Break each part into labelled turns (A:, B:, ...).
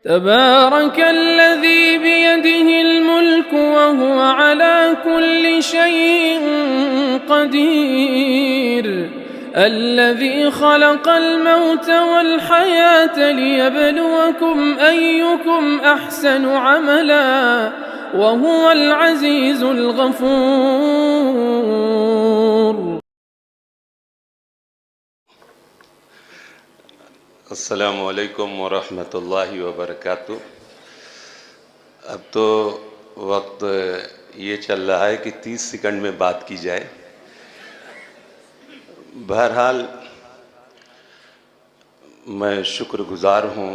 A: तबारकल्लज़ी बियदिहिल मुल्क व हुवा अला कुल्लि शैइन क़दीर अल्लज़ी खलक़ल मौत वल हयात लियब्लुवकुम अय्युकुम अहसनु अमला व हुवल अज़ीज़ुल गफ़ूर।
B: अस्सलामु अलैकुम वरहमतुल्लाहि वबरकातुह। अब तो वक्त ये चल रहा है कि 30 सेकंड में बात की जाए। बहरहाल मैं शुक्रगुज़ार हूँ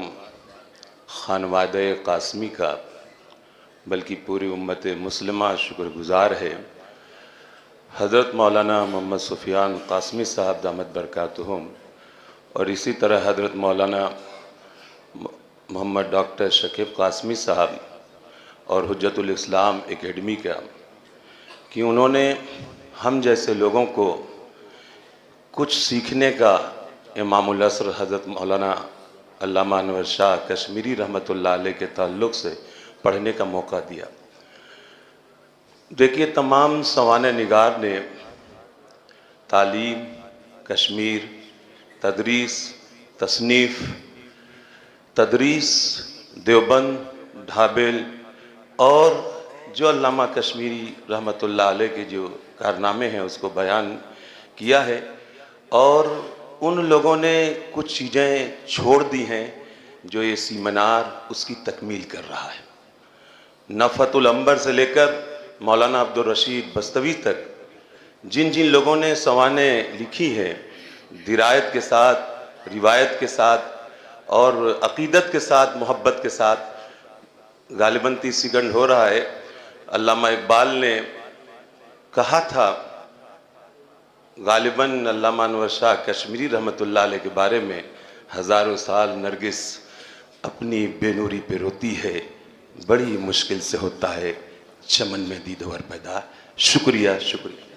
B: ख़ानवादे क़ासमी का, बल्कि पूरी उम्मत मुस्लिमा शुक्रगुज़ार है। हज़रत मौलाना मोहम्मद सुफ़ियान क़ासमी साहब दामत बरकातुहुम और इसी तरह हज़रत मौलाना मोहम्मद डॉक्टर शकीब क़ासमी साहब और हुज्जतुल इस्लाम एकेडमी का, कि उन्होंने हम जैसे लोगों को कुछ सीखने का इमामुल असर हज़रत मौलाना अल्लामा अनवर शाह कश्मीरी रहमतुल्लाह अलैह के ताल्लुक़ से पढ़ने का मौका दिया। देखिए, तमाम सवाने निगार ने तालीम, कश्मीर, तदरीस, तसनीफ़, तदरीस, देवबंद, ढाबेल और जो अल्लामा कश्मीरी रहमतुल्लाह अलैह के जो कारनामे हैं उसको बयान किया है। और उन लोगों ने कुछ चीज़ें छोड़ दी हैं जो ये सीमिनार उसकी तकमील कर रहा है। नफ़तुल अंबर से लेकर मौलाना अब्दुल रशीद बस्तवी तक जिन जिन लोगों ने सवाने लिखी हैं, दिरायत के साथ, रिवायत के साथ और अक़ीदत के साथ, मोहब्बत के साथ, गालिबन 30 सेकंड हो रहा है। अल्लामा इकबाल ने कहा था, गालिबन अल्लामा अनवर शाह कश्मीरी रहमतुल्लाह अलैह के बारे में, हज़ारों साल नरगिस अपनी बेनूरी पे रोती है, बड़ी मुश्किल से होता है चमन में दीदवर पैदा। शुक्रिया, शुक्रिया।